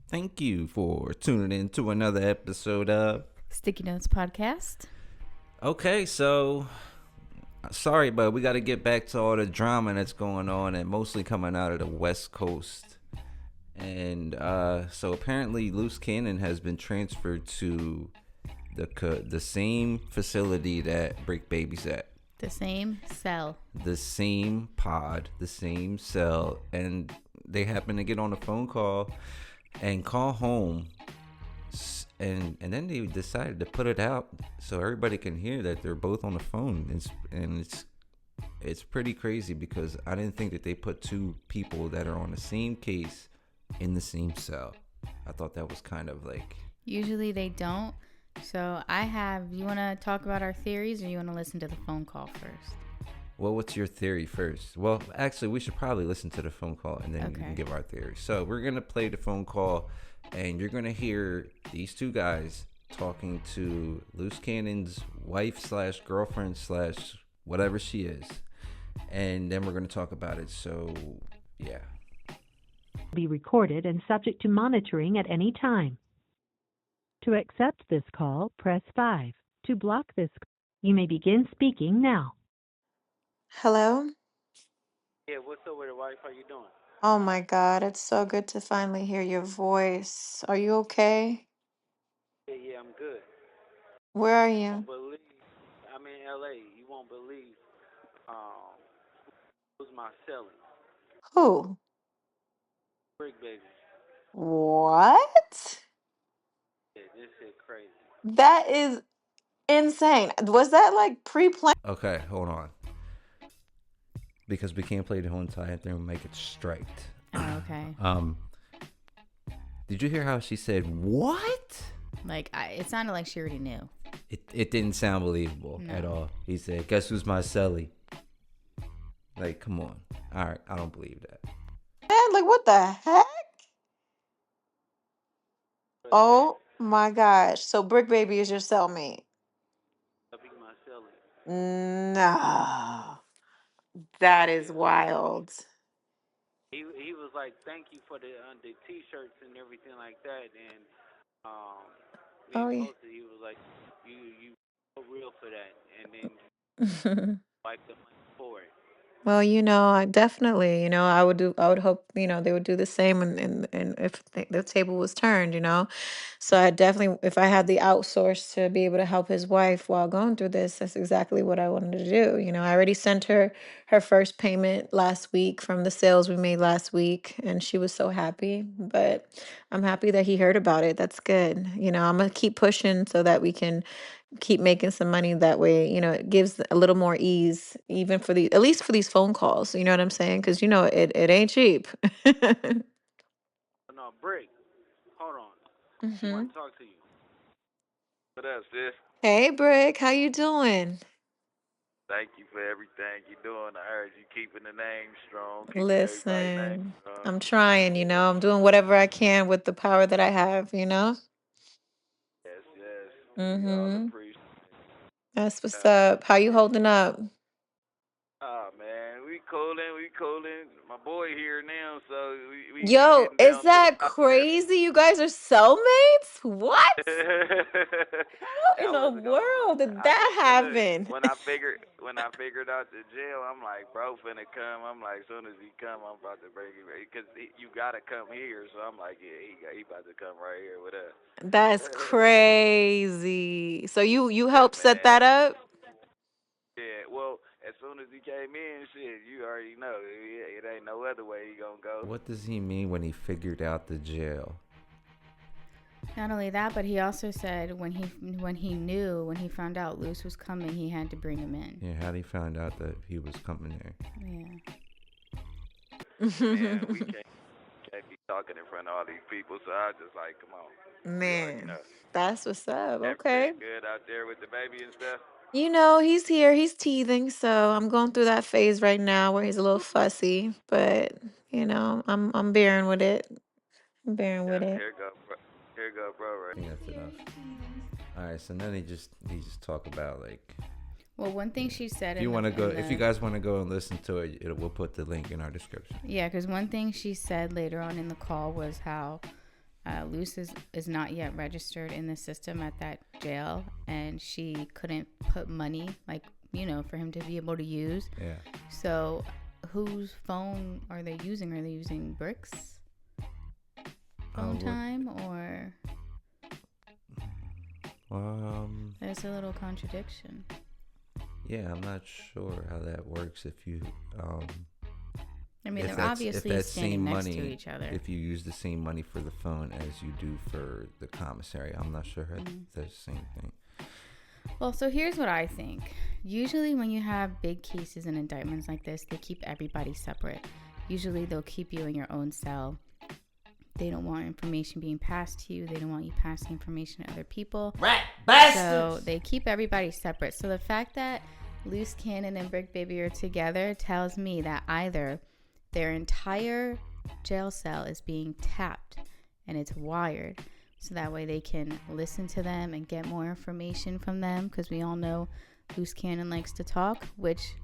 Thank you for tuning in to another episode of Sticky Notes Podcast. Okay, so sorry, but we got to get back to all the drama that's going on and mostly coming out of the West Coast. And so apparently Luce Cannon has been transferred to the same facility that Bricc Baby's at. The same cell. The same pod, the same cell. And they happen to get on a phone call and call home. And then they decided to put it out so everybody can hear that they're both on the phone. It's pretty crazy because I didn't think that they put two people that are on the same case in the same cell. I thought that was kind of like... Usually they don't. So you want to talk about our theories or you want to listen to the phone call first? Well, what's your theory first? Well, actually, we should probably listen to the phone call and then we can give our theory. So we're going to play the phone call and you're going to hear these two guys talking to Luce Cannon's wife / girlfriend / whatever she is. And then we're going to talk about it. So, yeah. Be recorded and subject to monitoring at any time. To accept this call, press 5. To block this, you may begin speaking now. Hello? Yeah, what's up with it, wife? How you doing? Oh my God, it's so good to finally hear your voice. Are you okay? Yeah, I'm good. Where are You you? won't believe, I'm in LA. You won't believe, um, who's my selling? Who? Bricc baby. What? Yeah, this shit crazy. That is insane. Was that like pre-planned? Okay, hold on. Because we can't play the whole entire thing and make it straight. Oh, okay. Did you hear how she said, what? Like, it sounded like she already knew. It didn't sound believable at all. He said, guess who's my celly? Like, come on. All right, I don't believe that. Man, like what the heck? Oh my gosh. So Brick Baby is your cellmate. I'll be my selling. No. That is wild. He was like, thank you for the t-shirts and everything like that, and Oh he yeah. posted. He was like, you so real for that, and then like the money for it. Well, I definitely, I would hope, they would do the same and if the table was turned. So I definitely, if I had the outsource to be able to help his wife while going through this, that's exactly what I wanted to do. I already sent her first payment last week from the sales we made last week, and she was so happy. But I'm happy that he heard about it. That's good. I'm gonna keep pushing so that we can keep making some money that way. It gives a little more ease, even at least for these phone calls. You know what I'm saying? Because it ain't cheap. No, Bricc, hold on. She hmm want to talk to you. What up, sis? Hey, Brick, how you doing? Thank you for everything you're doing. I heard you keeping the name strong, keeping everybody's name Listen, strong. I'm trying. I'm doing whatever I can with the power that I have. Yes. We all Mm-hmm. appreciate it. That's what's up. How you holding up? Oh man, we cooling. My boy here now, so we Yo, getting is down to the that wire. crazy? You guys are cellmates? What? How in I the was world did I that but look, happen? when I figured out the jail, I'm like, bro, finna come. I'm like, soon as he come, I'm about to bring him because you gotta come here. So I'm like, yeah, he about to come right here with us. That's crazy. So you Yeah, helped set man. that up? Yeah, well, as soon as he came in, shit, you already know. It ain't no other way he gonna go. What does he mean when he figured out the jail? Not only that, but he also said when he found out Luce was coming, he had to bring him in. Yeah, how did he find out that he was coming there? Yeah. Man, we can't be talking in front of all these people, so I just like, come on. You already Man, know. that's what's up. Okay. Everything good out there with the baby and stuff? He's here. He's teething, so I'm going through that phase right now where he's a little fussy, but I'm bearing with it. I'm bearing with Yeah, it. here go, bro. Here go, bro, I right? think that's enough. All right, so then he just talk about like. Well, one thing she said. If you want to go, if you guys want to go and listen to it, we'll put the link in our description. Yeah, because one thing she said later on in the call was how Luce is not yet registered in the system at that jail, and she couldn't put money, like, for him to be able to use. Yeah. So whose phone are they using? Are they using Bricc's phone time, or there's a little contradiction. Yeah, I'm not sure how that works. If you I mean, they're obviously standing next to each other. If you use the same money for the phone as you do for the commissary, I'm not sure how that's the same thing. Well, so here's what I think. Usually when you have big cases and indictments like this, they keep everybody separate. Usually they'll keep you in your own cell. They don't want information being passed to you. They don't want you passing information to other people. Right, bastards! So they keep everybody separate. So the fact that Luce Cannon and Bricc Baby are together tells me that either their entire jail cell is being tapped and it's wired, so that way they can listen to them and get more information from them, because we all know Luce Cannon likes to talk, which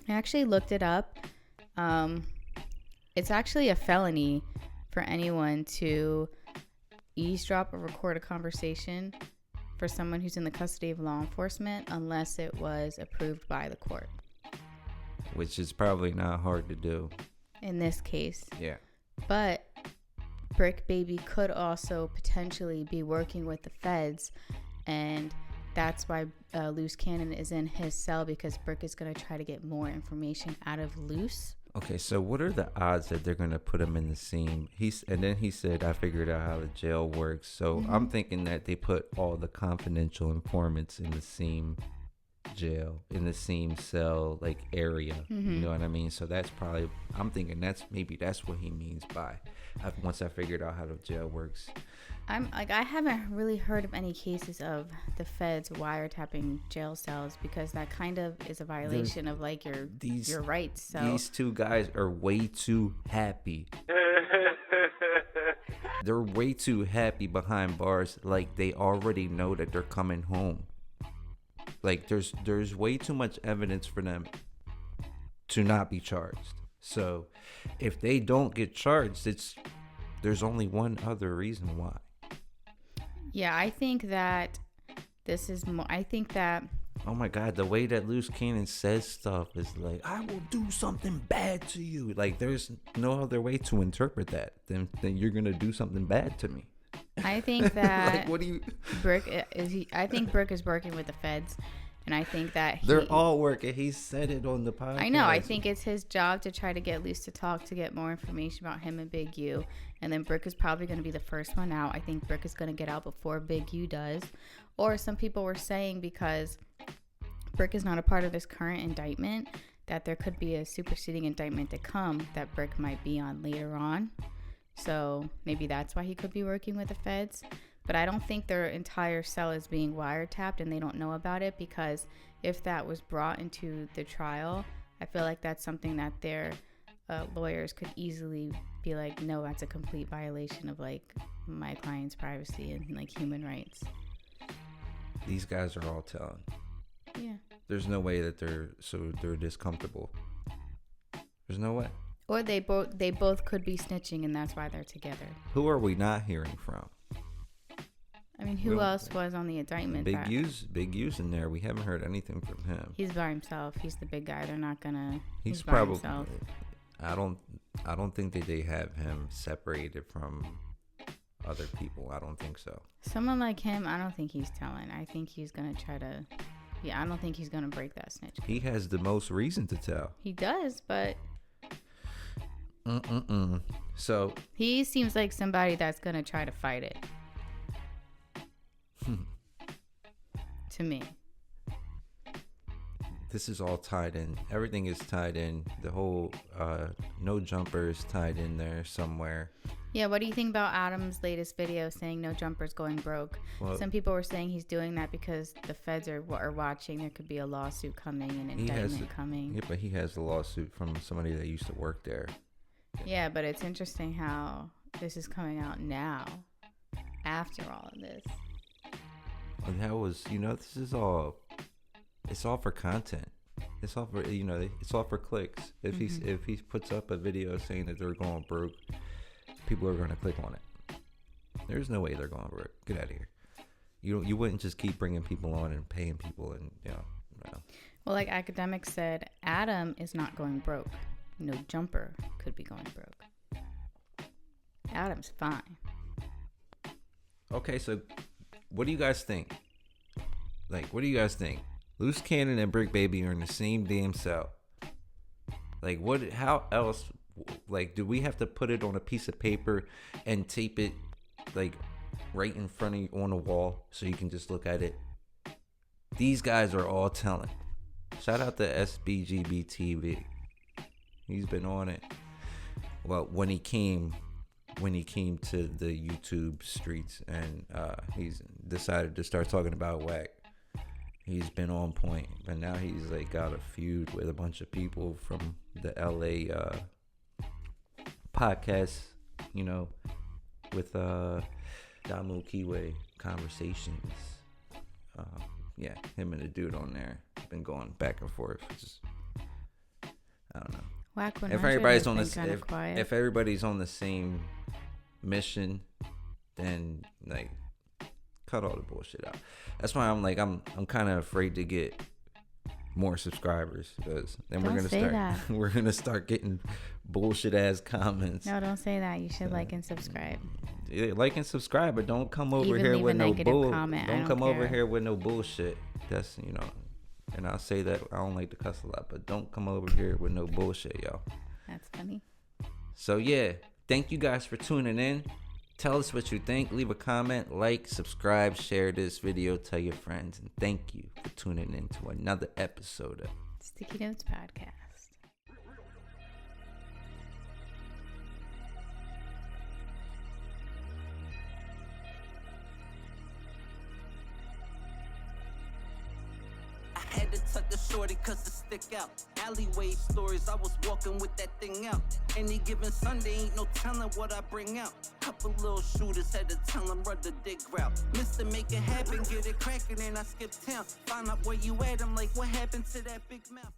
I actually looked it up. It's actually a felony for anyone to eavesdrop or record a conversation for someone who's in the custody of law enforcement, unless it was approved by the court. Which is probably not hard to do. In this case. Yeah. But Bricc Baby could also potentially be working with the feds, and that's why Luce Cannon is in his cell, because Bricc is going to try to get more information out of Luce. Okay, so what are the odds that they're going to put him in the same... And then he said, I figured out how the jail works. So I'm thinking that they put all the confidential informants in the same jail, in the same cell, like, area. You know what I mean? So that's probably... I'm thinking maybe that's what he means by... once I figured out how the jail works. I haven't really heard of any cases of the feds wiretapping jail cells, because that kind of is a violation of like your rights. So these two guys are way too happy. They're way too happy behind bars. Like, they already know that they're coming home. Like, there's way too much evidence for them to not be charged. So if they don't get charged, there's only one other reason why. Yeah, I think that this is more... I think that... Oh my God, the way that Luce Cannon says stuff is like, I will do something bad to you. Like, there's no other way to interpret that than you're going to do something bad to me. I think that... Like, what do you... I think Bricc is working with the feds. And I think that they're all working. He said it on the podcast. I know. I think it's his job to try to get Luce to talk, to get more information about him and Big U. And then Bricc is probably going to be the first one out. I think Bricc is going to get out before Big U does. Or some people were saying, because Bricc is not a part of this current indictment, that there could be a superseding indictment to come that Bricc might be on later on. So maybe that's why he could be working with the feds. But I don't think their entire cell is being wiretapped and they don't know about it, because if that was brought into the trial, I feel like that's something that their lawyers could easily be like, no, that's a complete violation of like my client's privacy and like human rights. These guys are all telling. Yeah. There's no way that they're this comfortable. There's no way. Or they both could be snitching, and that's why they're together. Who are we not hearing from? I mean, who else was on the indictment? Big U's in there. We haven't heard anything from him. He's by himself. He's the big guy. They're not gonna. He's by probably. himself. I don't think that they have him separated from other people. I don't think so. Someone like him, I don't think he's telling. I think he's gonna try to. Yeah, I don't think he's gonna break that snitch. He has the most reason to tell. He does, but. So. He seems like somebody that's gonna try to fight it. To me. This is all tied in. Everything is tied in. The whole no jumper is tied in there somewhere. Yeah, what do you think about Adam's latest video saying no jumper's going broke? Well, some people were saying he's doing that because the feds are watching. There could be a lawsuit coming, an indictment coming. Yeah, but he has a lawsuit from somebody that used to work there. Yeah, but it's interesting how this is coming out now, after all of this. And that was, this is all, it's all for content. It's all for, it's all for clicks. If he puts up a video saying that they're going broke, people are going to click on it. There's no way they're going broke. Get out of here. You wouldn't just keep bringing people on and paying people and no. Well, like Academic said, Adam is not going broke. No Jumper could be going broke. Adam's fine. Okay, so what do you guys think? Like, what do you guys think? Luce Cannon and Bricc Baby are in the same damn cell. Like, what? How else? Like, do we have to put it on a piece of paper and tape it, like, right in front of you on the wall so you can just look at it? These guys are all telling. Shout out to SBGB-TV. He's been on it. Well, when he came to the YouTube streets and he's decided to start talking about whack. He's been on point, but now he's like got a feud with a bunch of people from the LA podcast, with Damu Kiwe Conversations. Yeah, him and the dude on there been going back and forth. Just, I don't know. Whack If everybody's on this, if everybody's on the same mission, then like cut all the bullshit out. That's why I'm like I'm kind of afraid to get more subscribers, because then we're gonna start getting bullshit ass comments. No, don't say that. You should like and subscribe. Yeah, like and subscribe, but don't come over Even here leave with a no negative comment. Don't I come over care. here with no bullshit. That's and I'll say that I don't like to cuss a lot, but don't come over here with no bullshit, y'all. That's funny. So yeah, thank you guys for tuning in. Tell us what you think. Leave a comment, like, subscribe, share this video, tell your friends, and thank you for tuning in to another episode of Sticky Notes Podcast. I had to tuck the shorty cause it stick out. Alleyway stories, I was walking with that thing out. Any given Sunday, ain't no telling what I bring out. Couple little shooters had to tell them run the dig route. Mr. Make it happen, get it crackin', and I skip town. Find out where you at, I'm like, what happened to that big mouth?